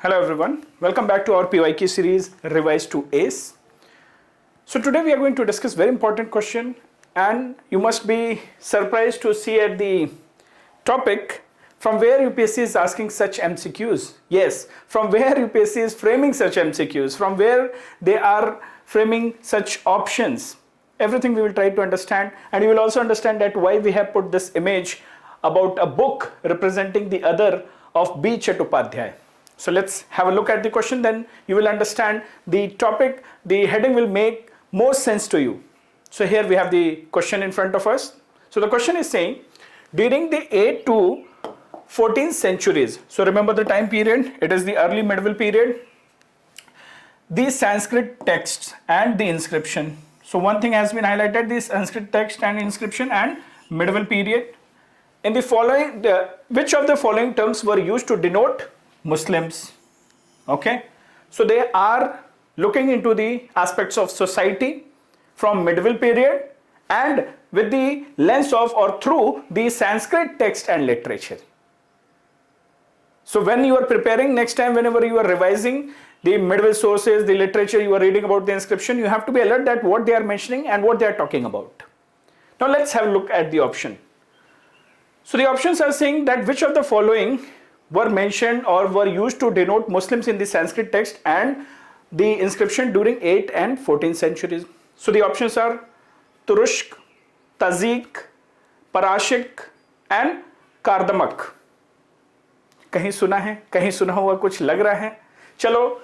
Hello everyone, welcome back to our PYQ series Revised to ACE. So today we are going to discuss very important question, and you must be surprised to see at the topic from where UPSC is asking such MCQs. Yes, from where UPSC is framing such MCQs, from where they are framing such options. Everything we will try to understand, and you will also understand that why we have put this image about a book representing the other of B. Chattopadhyaya. So let's have a look at the question, then you will understand the topic. The heading will make more sense to you. So here we have the question in front of us. So the question is saying, during the 8th to 14th centuries, so remember the time period, it is the early medieval period, the Sanskrit texts and the inscription. So one thing has been highlighted, this Sanskrit text and inscription and medieval period. In the following, which of the following terms were used to denote Muslims? Okay, so they are looking into the aspects of society from medieval period and with the lens of or through the Sanskrit text and literature. So when you are preparing next time, whenever you are revising the medieval sources, the literature, you are reading about the inscription, you have to be alert that what they are mentioning and what they are talking about. Now let's have a look at the option. So the options are saying that which of the following were mentioned or were used to denote Muslims in the Sanskrit text and the inscription during 8th and 14th centuries. So the options are Truschke, Tazik, Parashik and Kardamka. कहीं सुना है, कहीं सुना हुआ कुछ लग रहा है. चलो,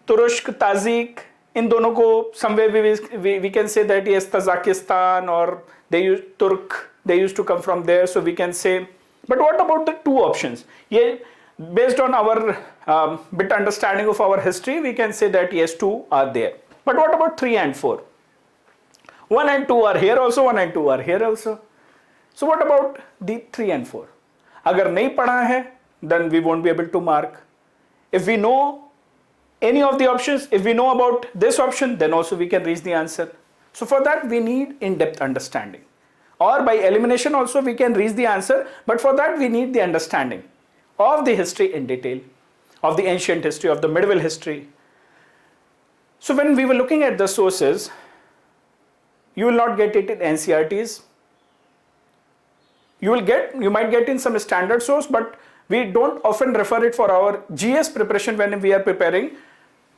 तुरुष्क, ताजिक, इन दोनों को somewhere we can say that yes, Tajikistan or they use Turk, they used to come from there, so we can say. But what about the two options? Yeah, based on our bit understanding of our history, we can say that yes, two are there. But what about 3 and 4? 1 and 2 are here also, 1 and 2 are here also. So what about the 3 and 4? अगर नहीं पढ़ा है, then we won't be able to mark. If we know any of the options, if we know about this option, then also we can reach the answer. So for that we need in-depth understanding. Or by elimination also we can reach the answer, but for that we need the understanding of the history in detail, of the ancient history, of the medieval history. So when we were looking at the sources, you will not get it in NCRTs. You might get in some standard source, but we don't often refer it for our GS preparation when we are preparing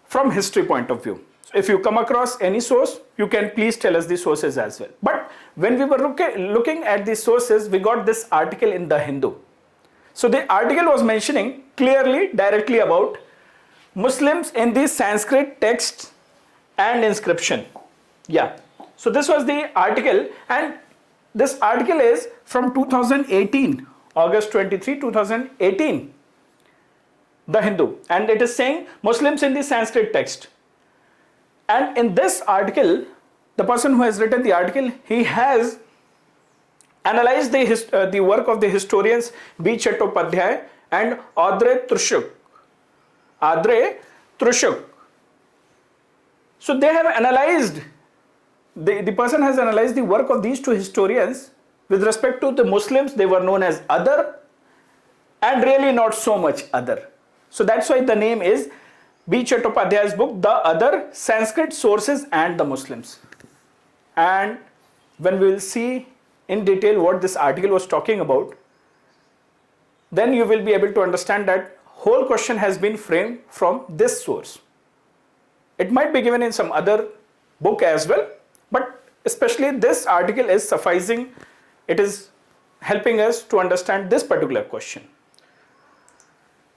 from history point of view. So if you come across any source, you can please tell us the sources as well. But when we were looking at the sources, we got this article in The Hindu. So the article was mentioning clearly, directly about Muslims in the Sanskrit text and inscription. Yeah. So this was the article, and this article is from 2018. August 23, 2018, The Hindu, and it is saying Muslims in the Sanskrit text. And in this article, the person who has written the article, he has analyzed the work of the historians B. Chattopadhyaya and Audrey Truschke. So they have analyzed, the person has analyzed the work of these two historians. With respect to the Muslims, they were known as other and really not so much other. So that's why the name is B. Chattopadhyaya's book, The Other, Sanskrit Sources and the Muslims. And when we will see in detail what this article was talking about, then you will be able to understand that whole question has been framed from this source. It might be given in some other book as well, but especially this article is sufficing. It is helping us to understand this particular question.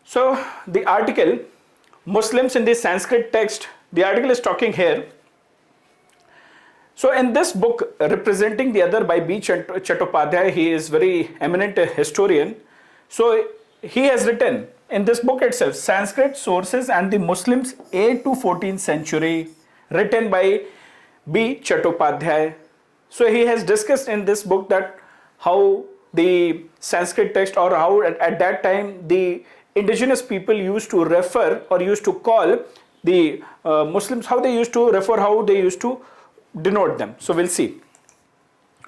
So the article, Muslims in the Sanskrit text, the article is talking here. So in this book, Representing the Other by B. Chattopadhyaya, he is very eminent historian. So he has written in this book itself, Sanskrit Sources and the Muslims 8th to 14th century, written by B. Chattopadhyaya. So he has discussed in this book that how the Sanskrit text, or how at that time the indigenous people used to refer or used to call the Muslims, how they used to refer, how they used to denote them. So we'll see.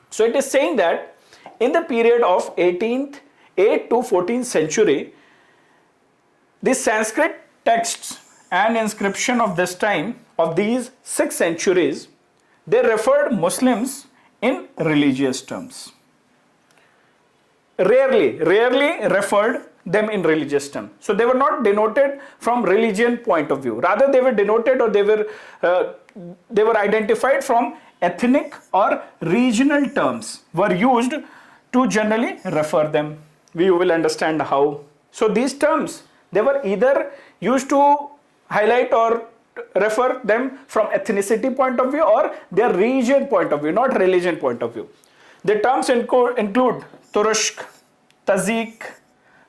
So it is saying that in the period of 8th to 14th century, the Sanskrit texts and inscription of this time, of these 6 centuries, they referred Muslims in religious terms. Rarely referred them in religious terms. So they were not denoted from religion point of view. Rather, they were denoted, or they were identified from ethnic or regional terms were used to generally refer them. We will understand how. So these terms, they were either used to highlight or refer them from ethnicity point of view or their region point of view, not religion point of view. The terms include Truschke, Tajik,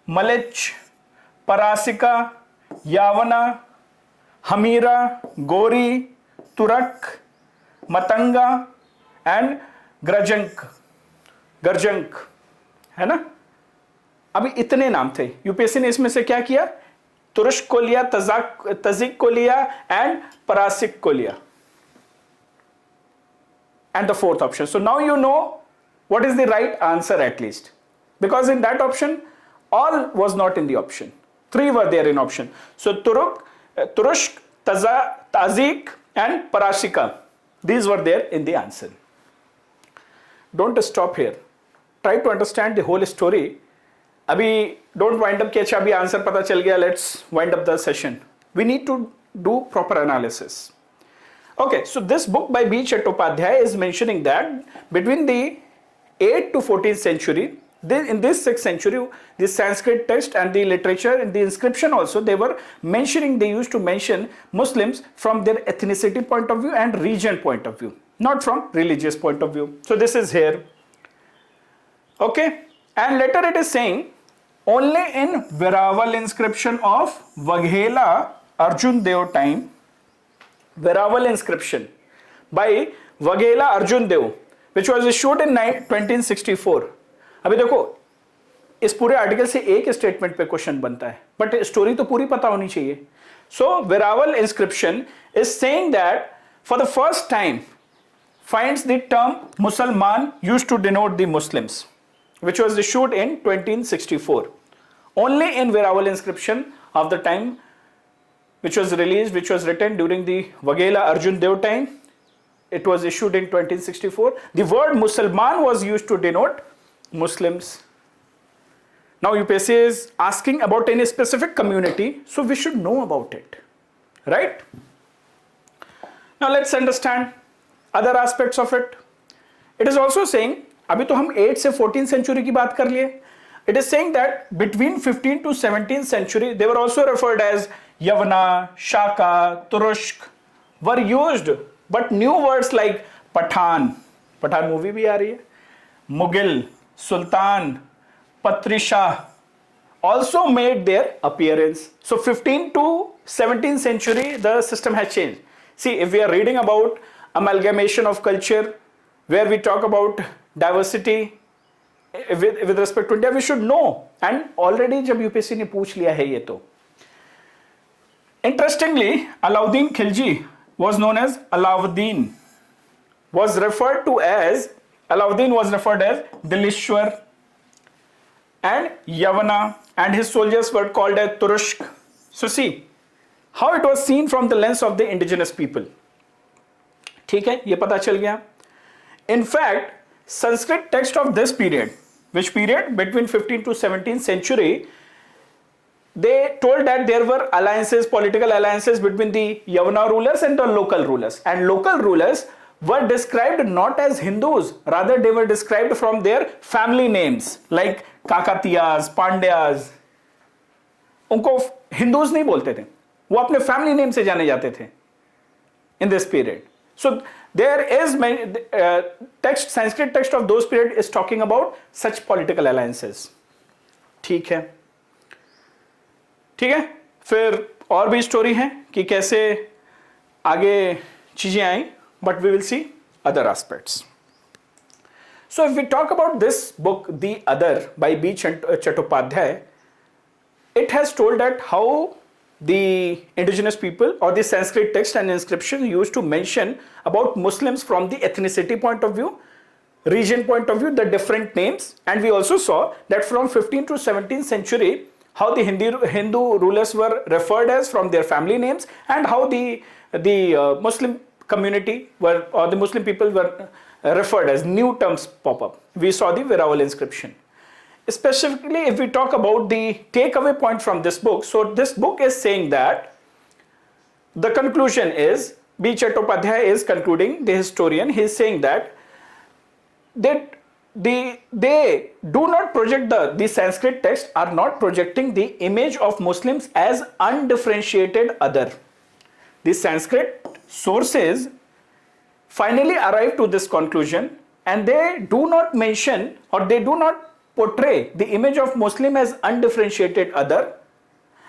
Malech, Parasika, Yavana, Hamira, Gori, Turak, Matanga and Garjank, है ना? अभी इतने नाम थे. UPSC ने इसमें से क्या किया? तुरुष्क को लिया, तजिक को लिया एंड परासिक को लिया. And the fourth option. So now you know what is the right answer at least. Because in that option, all was not in the option. 3 were there in option. So Turushk, Tajik and Parashika. These were there in the answer. Don't stop here. Try to understand the whole story. Abhi, don't wind up कि अच्छा अभी answer पता चल गया. Let's wind up the session. We need to do proper analysis. Okay, so this book by B. Chattopadhyaya is mentioning that between the 8th to 14th century, in this 6th century, the Sanskrit text and the literature and the inscription also, they used to mention Muslims from their ethnicity point of view and region point of view, not from religious point of view. So this is here. Okay, and later it is saying, only in Veraval inscription of Vaghela Arjun Dev time, Veraval inscription by Vaghela Arjun Dev, which was issued in 1964. अभी देखो इस पूरे article से एक statement पे question बनता है, but story तो पूरी पता होनी चाहिए. So Veraval inscription is saying that for the first time finds the term Musalman used to denote the Muslims, which was issued in 1964. Only in Veraval inscription of the time, which was released, which was written during the Vaghela Arjun Dev time, it was issued in 1964. The word Musalman was used to denote Muslims. Now UPSC is asking about any specific community, so we should know about it, right? Now let's understand other aspects of it. It is also saying, अभी तो हम 8th से 14th century की बात कर लिए. It is saying that between 15th to 17th century, they were also referred as Yavana, Saka, Truschke were used, but new words like Pathan movie भी आ रही है, Mughal, Sultan, Patrisha also made their appearance. So 15th to 17th century, the system has changed. See, if we are reading about amalgamation of culture, where we talk about diversity with respect to India, we should know. And already जब UPSC ने पूछ लिया है ये तो. Interestingly, Alauddin Khilji was known as Alauddin, was referred as Dilishwar and Yavana, and his soldiers were called as Turushk. So see how it was seen from the lens of the indigenous people. ठीक है, ये पता चल गया. In fact, Sanskrit text of this period, which period? Between 15th to 17th century, they told that there were alliances, political alliances between the Yavana rulers and the local rulers. And local rulers were described not as Hindus, rather they were described from their family names like Kakatiyas, Pandyas. उनको Hindus नहीं बोलते थे, वो अपने family name से जाने जाते थे in this period. So there is text, Sanskrit text of those period is talking about such political alliances. ठीक है, फिर और भी स्टोरी है कि कैसे आगे चीजें आई, but we will see other aspects. So if we talk about this book, The Other by B. Chattopadhyaya, it has told that how the indigenous people or the Sanskrit text and inscription used to mention about Muslims from the ethnicity point of view, region point of view, the different names. And we also saw that from 15th to 17th century, how the Hindu rulers were referred as from their family names, and how the Muslim community were, or the Muslim people were referred as. New terms pop up. We saw the Verawal inscription. Specifically, if we talk about the takeaway point from this book, so this book is saying that the conclusion is, B. Chattopadhyaya is concluding, the historian, he is saying that they do not project the Sanskrit text are not projecting the image of Muslims as undifferentiated other. The Sanskrit sources finally arrive to this conclusion, and they do not mention, or they do not portray the image of Muslim as undifferentiated other,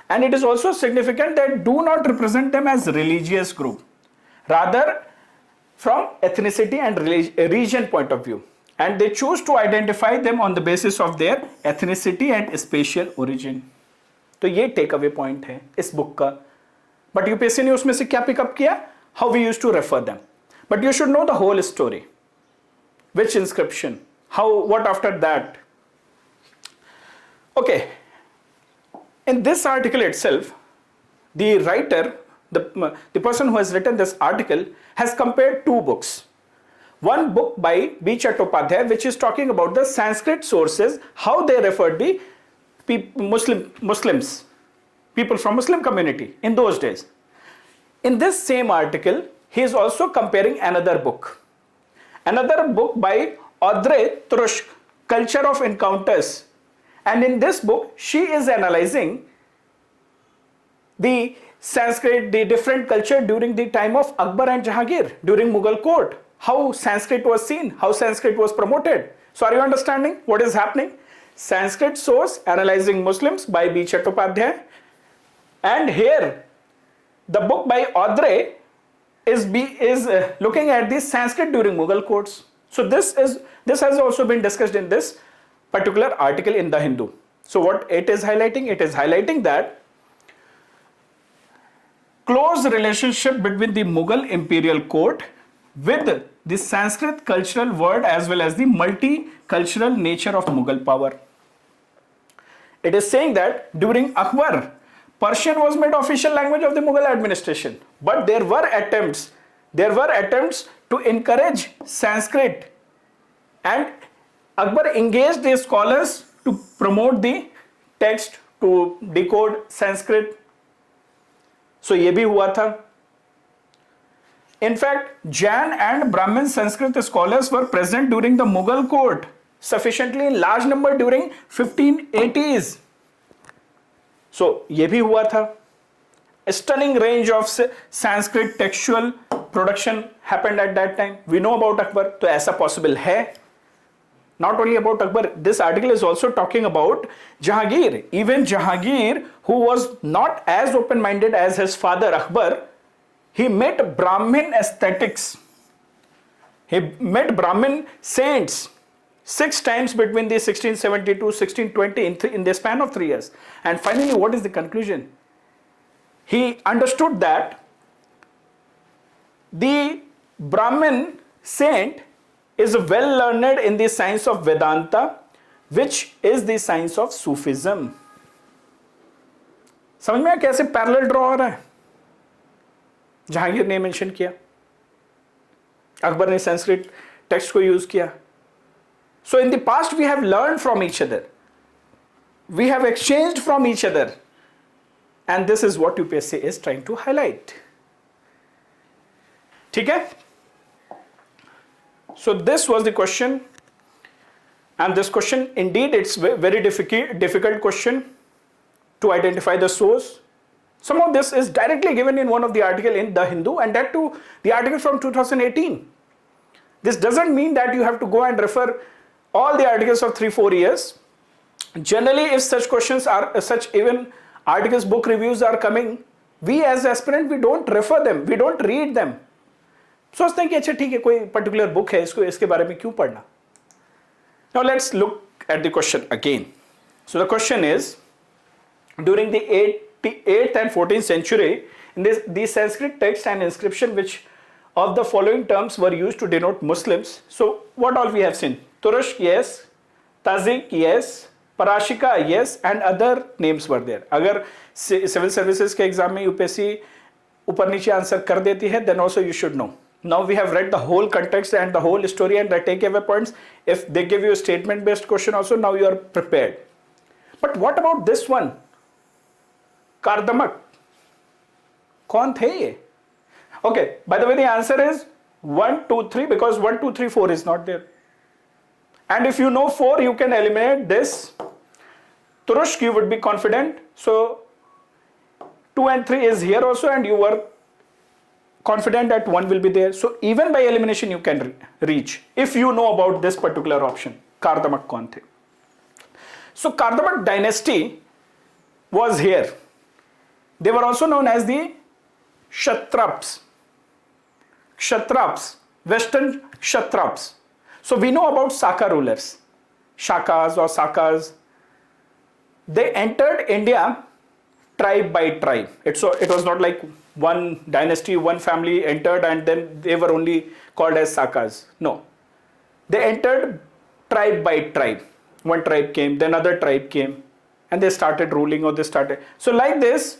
and it is also significant that do not represent them as religious group, rather from ethnicity and region point of view, and they choose to identify them on the basis of their ethnicity and spatial origin. तो ये take away point है इस book का. But UPSC ने उसमें से क्या pick up किया? How we use to refer them. But you should know the whole story. Which inscription? How? What after that? Okay. In this article itself, the writer, the person who has written this article, has compared two books. One book by B. Chattopadhyaya, which is talking about the Sanskrit sources, how they referred the Muslims, people from Muslim community in those days. In this same article, he is also comparing another book by Audrey, Truschke, Culture of Encounters. And in this book, she is analyzing the Sanskrit, the different culture during the time of Akbar and Jahangir, during Mughal court, how Sanskrit was seen, how Sanskrit was promoted. So are you understanding what is happening? Sanskrit source analyzing Muslims by B. Chattopadhyaya, and here the book by Audrey is looking at the Sanskrit during Mughal courts. So this has also been discussed in this particular article in the Hindu. So what it is highlighting? It is highlighting that close relationship between the Mughal imperial court with the Sanskrit cultural word as well as the multicultural nature of Mughal power. It is saying that during Akbar, Persian was made official language of the Mughal administration, but there were attempts to encourage Sanskrit, and Akbar engaged the scholars to promote the text, to decode Sanskrit. So ये भी हुआ था. In fact, Jain and Brahmin Sanskrit scholars were present during the Mughal court sufficiently in large number during 1580s. So ये भी हुआ था. A stunning range of Sanskrit textual production happened at that time. We know about Akbar, तो ऐसा possible है. Not only about Akbar, this article is also talking about Jahangir. Even Jahangir, who was not as open-minded as his father Akbar, he met Brahmin aesthetics. He met Brahmin saints 6 times between the 1670 to 1620 in the span of 3 years. And finally, what is the conclusion? He understood that the Brahmin saint is well learned in the science of Vedanta, which is the science of Sufism. समझ में कैसे parallel draw हो रहा है? जहांगीर ने mention किया, अकबर ने Sanskrit text को यूज किया. So in the past we have learned from each other, we have exchanged from each other, and this is what UPSC is trying to highlight. ठीक है? So this was the question, and this question indeed it's very difficult question to identify the source. Some of this is directly given in one of the article in the Hindu, and that too the article from 2018. This doesn't mean that you have to go and refer all the articles of 3-4 years. Generally, if such questions are such even articles, book reviews are coming, we as aspirant we don't refer them, we don't read them. सोचते हैं कि अच्छा ठीक है कोई particular book है, इसके बारे में क्यों पढ़ना. Now let's look at the question again. So the question is, during the 8th and 14th century, in the Sanskrit text and inscription which of the following terms were used to denote Muslims. So what all we have seen? Turush, yes. Tajik, yes. Parashika, yes, and other names were there. अगर civil services के exam में UPSC ऊपर नीचे answer कर देती है, then also you should know. Now we have read the whole context and the whole story and the takeaway points. If they give you a statement based question also, now you are prepared. But what about this one? Kardamka. कौन थे ये? Okay, by the way, the answer is 1, 2, 3 because 1, 2, 3, 4 is not there. And if you know 4, you can eliminate this. Truschke, you would be confident. So 2 and 3 is here also, and you were confident that 1 will be there. So even by elimination you can reach if you know about this particular option. Kardamka kaun the? So Kardamka dynasty was here. They were also known as the Kshatraps. Kshatraps, Western Kshatraps. So we know about Saka rulers, Shakas or Sakas. They entered India tribe by tribe. It was not like one dynasty, one family entered and then they were only called as Sakas. No. They entered tribe by tribe. One tribe came, then another tribe came, and they started ruling or they started. So like this,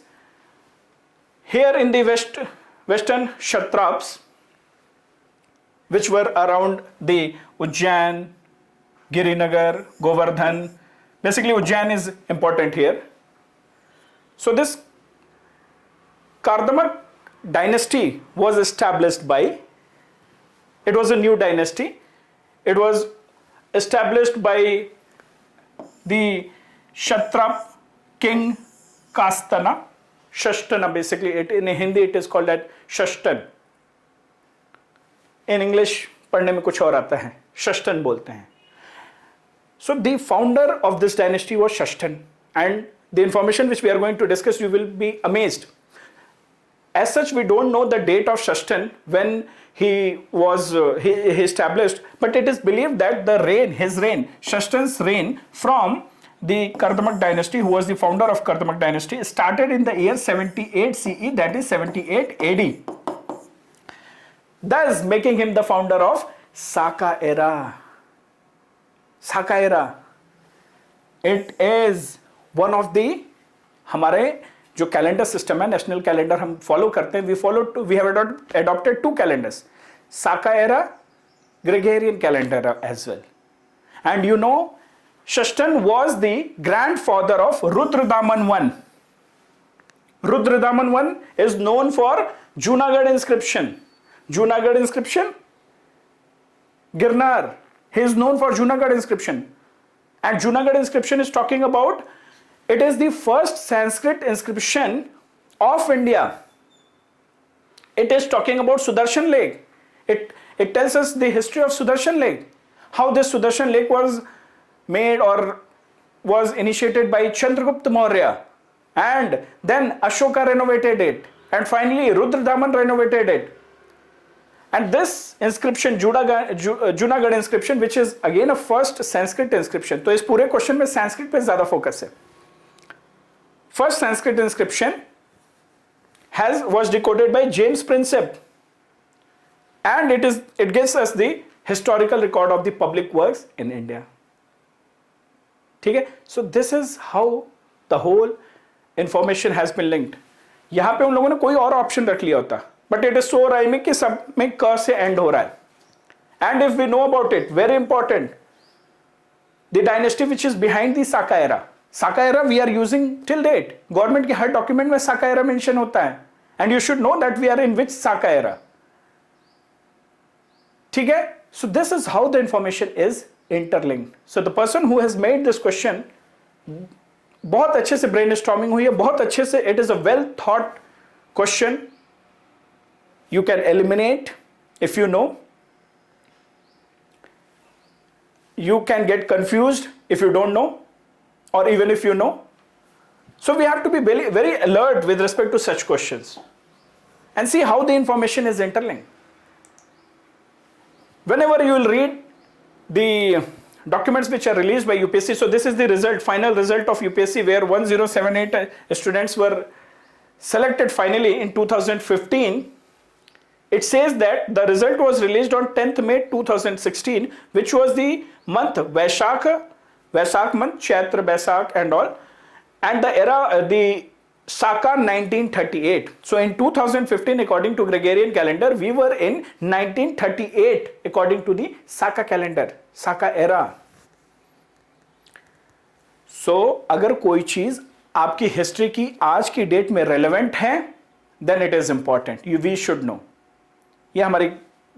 here in the Western Kshatraps, which were around the Ujjain, Girinagar, Govardhan. Basically Ujjain is important here. So this Kardamka dynasty was established by, it was a new dynasty. It was established by the Kshatrap king Kastana, Shashtana basically. In Hindi it is called that Shashtan. In English पढ़ने में कुछ और आता है, Shashtan बोलते हैं. So the founder of this dynasty was Shashtan, and the information which we are going to discuss, you will be amazed. As such, we don't know the date of Shashtan when he was he established, but it is believed that his reign, Shashtan's reign from the Kardamka dynasty, who was the founder of Kardamka dynasty, started in the year 78 CE, that is 78 AD. Thus making him the founder of Saka era. Saka era. It is one of the हमारे जो calendar system है, national calendar हम follow करते हैं, we have adopted 2 calendars, Saka era, Gregorian calendar as well. And you know, Shashtan was the grandfather of Rudradaman I. Rudradaman I is known for Junagadh inscription. Junagadh inscription, Girnar. He is known for Junagadh inscription. And Junagadh inscription is talking about, it is the first Sanskrit inscription of India. It is talking about Sudarshan Lake. It tells us the history of Sudarshan Lake. How this Sudarshan Lake was made or was initiated by Chandragupta Maurya. And then Ashoka renovated it. And finally Rudradaman renovated it. And this inscription, Junagadh inscription, which is again a first Sanskrit inscription. तो इस पूरे question में संस्कृत पे ज़्यादा focus है. First Sanskrit inscription was decoded by James Prinsep, and it gives us the historical record of the public works in India. ठीक है? So this is how the whole information has been linked. यहाँ पे उन लोगों ने कोई और option रख लिया होता, but it is so rhyming कि सब में क से end हो रहा है. And if we know about it, very important, the dynasty which is behind the Saka era. Saka era we are using till date. Government के हर document में Saka era mention होता है. And you should know that we are in which Saka era. ठीक है? So this is how the information is interlinked. So the person who has made this question, बहुत अच्छे से brainstorming हुई है, बहुत अच्छे से, it is a well thought question. You can eliminate if you know. You can get confused if you don't know, or even if you know. So we have to be very, very alert with respect to such questions and see how the information is interlinked. Whenever you will read the documents which are released by UPSC, so this is the result, final result of UPSC, where 1078 students were selected finally in 2015. It says that the result was released on 10th May 2016, which was the month Vaishakha, Vaisak month, Chaitra, Vaisak and all. And the era, the Saka 1938. So in 2015, according to Gregorian calendar, we were in 1938 according to the Saka calendar, Saka era. So अगर कोई चीज आपकी history की आज की date में relevant है, then it is important, you we should know. ये हमारी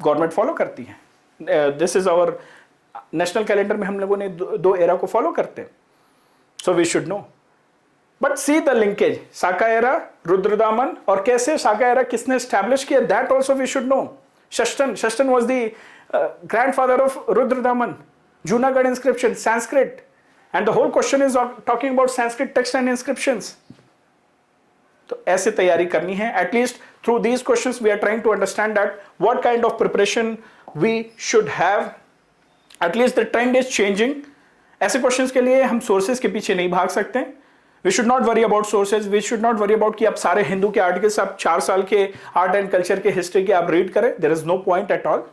गवर्नमेंट फॉलो करती है. This is our national calendar में हम लोगों ने दो एरा को फॉलो करते हैं. So we should know. But see the linkage, Saka era, Rudradaman, और कैसे साका एरा किसने एस्टैब्लिश किया, that also we should know. Chashtana was the grandfather of Rudradaman. Junagadh inscription, Sanskrit. And the whole question is talking about Sanskrit text and inscriptions. तो ऐसे तैयारी करनी है. At least through these questions we are trying to understand that what kind of preparation we should have. At least the trend is changing. ऐसे questions के लिए हम sources के पीछे नहीं भाग सकते. We should not worry about sources. We should not worry about कि आप सारे हिंदू के आर्टिकल्स आप 4 साल के आर्ट एंड कल्चर के हिस्ट्री के आप रीड करें. There is no point at all.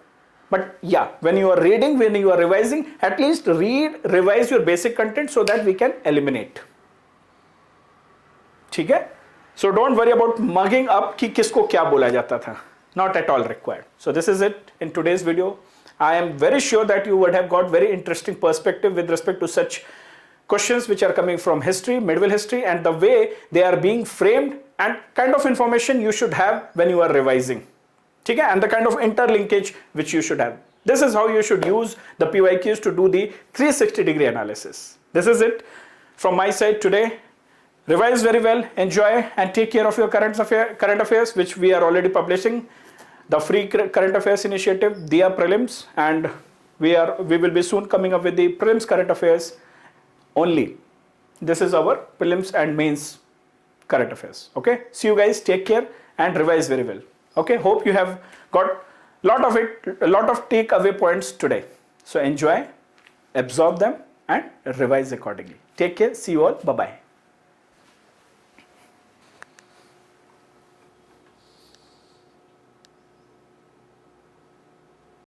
But yeah, when you are reading, when you are revising, at least revise your basic content so that we can eliminate. ठीक है? So don't worry about mugging up कि किसको क्या बोला जाता था. Not at all required. So this is it in today's video. I am very sure that you would have got very interesting perspective with respect to such questions which are coming from history, medieval history, and the way they are being framed and kind of information you should have when you are revising. ठीक है? And the kind of interlinkage which you should have. This is how you should use the PYQs to do the 360-degree analysis. This is it from my side today. Revise very well, enjoy, and take care of your current affairs, which we are already publishing. The free current affairs initiative, Dia Prelims, and we will be soon coming up with the Prelims current affairs only. This is our Prelims and Mains current affairs. Okay? See you guys. Take care and revise very well. Okay, hope you have got a lot of takeaway points today. So enjoy, absorb them and revise accordingly. Take care. See you all. Bye-bye.